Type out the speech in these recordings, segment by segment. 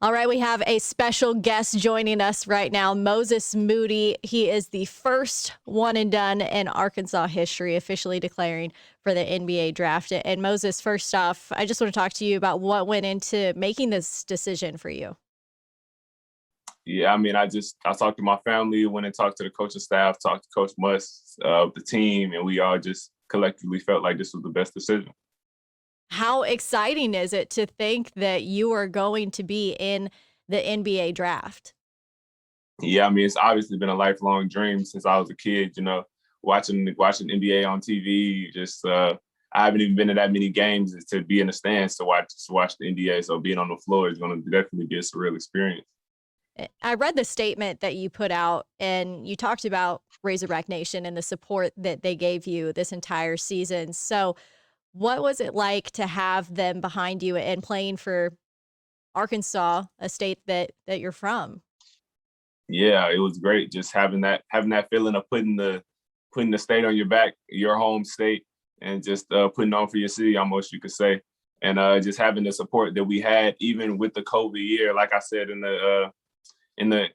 All right, we have a special guest joining us right now, Moses Moody. He is the first one and done in Arkansas history, officially declaring for the NBA draft. And Moses, first off, I just want to talk to you about what went into making this decision for you. Yeah, I mean, I talked to my family, went and talked to the coaching staff, talked to Coach Muss, the team, and we all just collectively felt like this was the best decision. How exciting is it to think that you are going to be in the NBA draft? Yeah, I mean, it's obviously been a lifelong dream since I was a kid. Watching NBA on TV. I haven't even been to that many games to be in the stands to watch the NBA. So being on the floor is going to definitely be a surreal experience. I read the statement that you put out, and you talked about Razorback Nation and the support that they gave you this entire season. So, what was it like to have them behind you and playing for Arkansas, a state that you're from? Yeah, it was great just having that feeling of putting the state on your back, your home state, and just putting on for your city, almost you could say, and just having the support that we had even with the COVID year. Like I said in the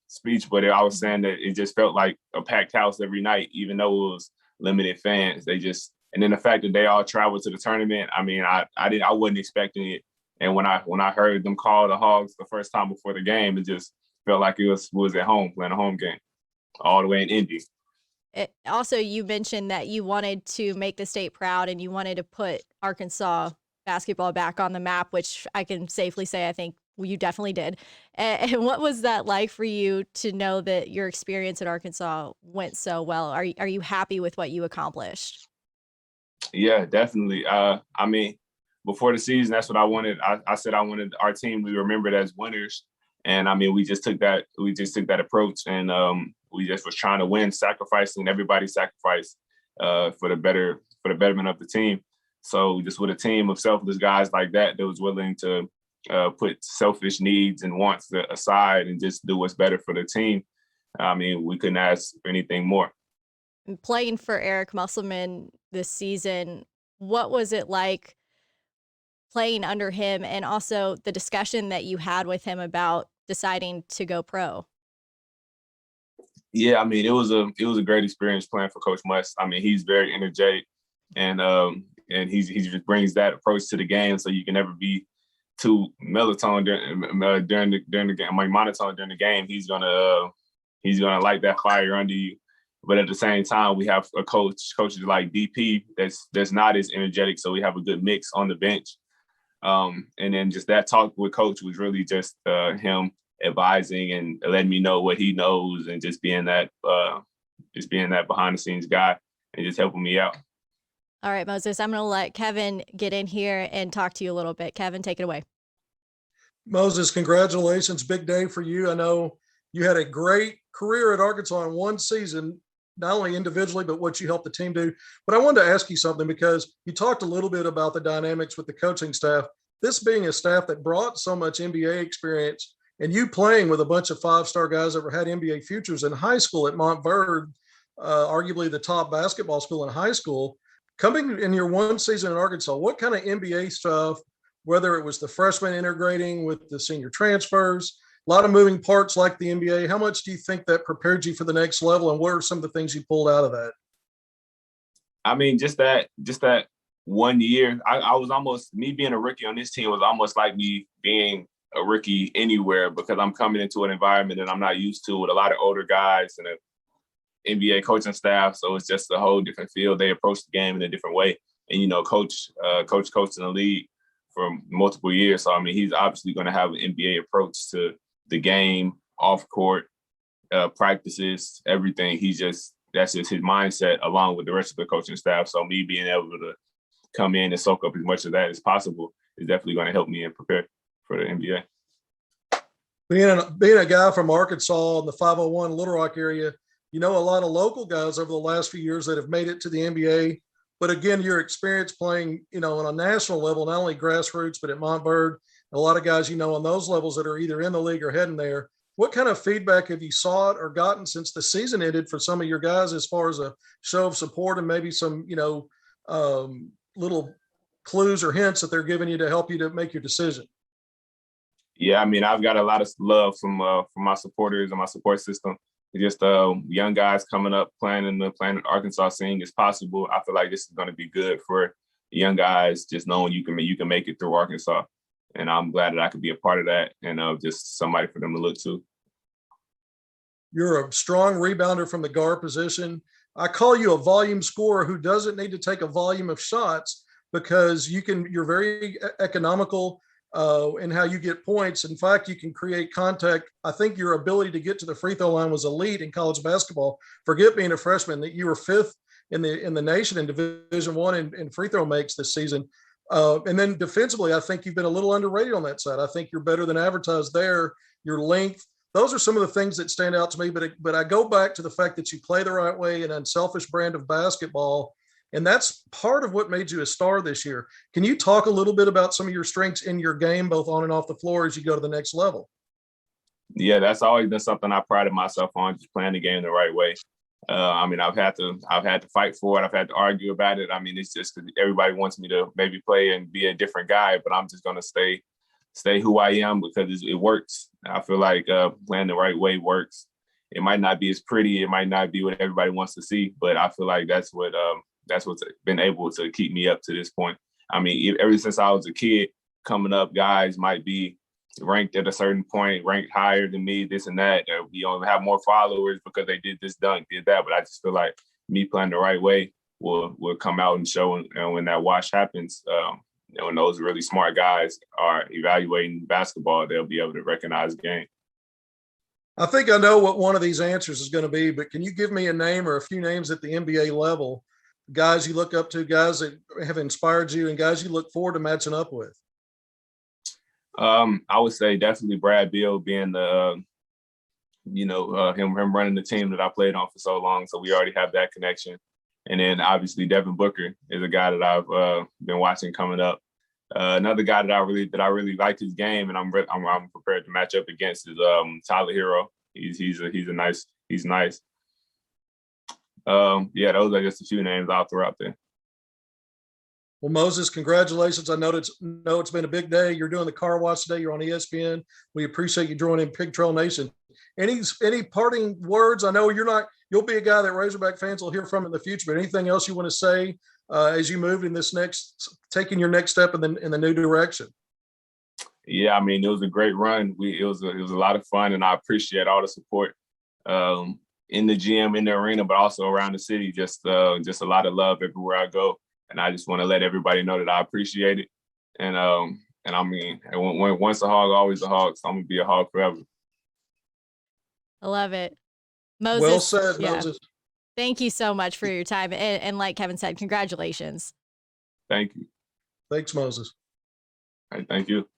speech, but I was saying that it just felt like a packed house every night, even though it was limited fans. And then the fact that they all traveled to the tournament. I mean, I wasn't expecting it, and when I heard them call the Hogs the first time before the game, it just felt like it was at home playing a home game all the way in Indy. Also, you mentioned that you wanted to make the state proud and you wanted to put Arkansas basketball back on the map, which I can safely say I think you definitely did. And what was that like for you to know that your experience at Arkansas went so well? Are you happy with what you accomplished? Yeah, definitely. I mean, before the season, that's what I wanted. I said I wanted our team to be remembered as winners, and I mean, we just took that approach, and we just was trying to win, sacrificing everybody sacrifice for the betterment of the team. So just with a team of selfless guys like that was willing to put selfish needs and wants aside and just do what's better for the team. I mean, we couldn't ask for anything more. And playing for Eric Musselman this season, what was it like playing under him and also the discussion that you had with him about deciding to go pro? Yeah, I mean, it was a great experience playing for Coach Muss. I mean, he's very energetic, and he just brings that approach to the game. So you can never be too melatonin during the game, like monotone during the game. He's gonna light that fire under you. But at the same time, we have coaches like DP that's not as energetic, so we have a good mix on the bench. And then just that talk with Coach was really just him advising and letting me know what he knows, and just being that behind the scenes guy and just helping me out. All right, Moses, I'm going to let Kevin get in here and talk to you a little bit. Kevin, take it away. Moses, congratulations. Big day for you. I know you had a great career at Arkansas in one season, not only individually, but what you helped the team do. But I wanted to ask you something because you talked a little bit about the dynamics with the coaching staff. This being a staff that brought so much NBA experience and you playing with a bunch of five-star guys that had NBA futures in high school at Montverde, arguably the top basketball school in high school, coming in your one season in Arkansas, what kind of NBA stuff, whether it was the freshmen integrating with the senior transfers, a lot of moving parts like the NBA. How much do you think that prepared you for the next level, and what are some of the things you pulled out of that? I mean, just that 1 year. I was almost me being a rookie on this team was almost like me being a rookie anywhere because I'm coming into an environment that I'm not used to with a lot of older guys and an NBA coaching staff. So it's just a whole different field. They approach the game in a different way. And coach coached in the league for multiple years. So I mean, he's obviously going to have an NBA approach to the game, off court, practices, everything. That's just his mindset along with the rest of the coaching staff. So me being able to come in and soak up as much of that as possible is definitely going to help me and prepare for the NBA. Being a guy from Arkansas in the 501 Little Rock area, you know a lot of local guys over the last few years that have made it to the NBA. But again, your experience playing, on a national level, not only grassroots, but at Montverde, a lot of guys, on those levels that are either in the league or heading there. What kind of feedback have you sought or gotten since the season ended for some of your guys as far as a show of support and maybe some, little clues or hints that they're giving you to help you to make your decision? Yeah, I mean, I've got a lot of love from my supporters and my support system. Just young guys coming up playing in the Arkansas scene is possible. I feel like this is going to be good for young guys, just knowing you can make it through Arkansas, and I'm glad that I could be a part of that and just somebody for them to look to. You're a strong rebounder from the guard position. I call you a volume scorer who doesn't need to take a volume of shots because you're very economical in how you get points. In fact, you can create contact. I think your ability to get to the free throw line was elite in college basketball. Forget being a freshman, that you were fifth in the nation in Division I in free throw makes this season. And then defensively, I think you've been a little underrated on that side. I think you're better than advertised there. Your length, those are some of the things that stand out to me. But I go back to the fact that you play the right way, an unselfish brand of basketball. And that's part of what made you a star this year. Can you talk a little bit about some of your strengths in your game, both on and off the floor, as you go to the next level? Yeah, that's always been something I prided myself on, just playing the game the right way. I mean, I've had to fight for it. I've had to argue about it. I mean, it's just because everybody wants me to maybe play and be a different guy, but I'm just going to stay who I am because it works. I feel like playing the right way works. It might not be as pretty. It might not be what everybody wants to see, but I feel like that's what's been able to keep me up to this point. I mean, ever since I was a kid, coming up, guys might be ranked at a certain point, ranked higher than me, this and that. Have more followers because they did this dunk, did that. But I just feel like me playing the right way will come out and show. And when that wash happens, when those really smart guys are evaluating basketball, they'll be able to recognize the game. I think I know what one of these answers is going to be, but can you give me a name or a few names at the NBA level, guys you look up to, guys that have inspired you, and guys you look forward to matching up with? I would say definitely Brad Beal being him running the team that I played on for so long. So we already have that connection. And then obviously Devin Booker is a guy that I've been watching coming up. Another guy that I really liked his game, and I'm prepared to match up against is Tyler Hero. He's nice. Yeah, those are just a few names I'll throw out there. Well, Moses, congratulations. I know it's been a big day. You're doing the car wash today. You're on ESPN. We appreciate you joining Pig Trail Nation. Any parting words? I know you'll be a guy that Razorback fans will hear from in the future, but anything else you want to say as you move in taking your next step in the new direction? Yeah, I mean, it was a great run. It was a lot of fun, and I appreciate all the support in the gym, in the arena, but also around the city. Just a lot of love everywhere I go. And I just want to let everybody know that I appreciate it. And I mean, once a hog, always a hog. So I'm gonna be a hog forever. I love it. Moses. Well said, yeah. Moses. Thank you so much for your time. And like Kevin said, congratulations. Thank you. Thanks, Moses. All right, thank you.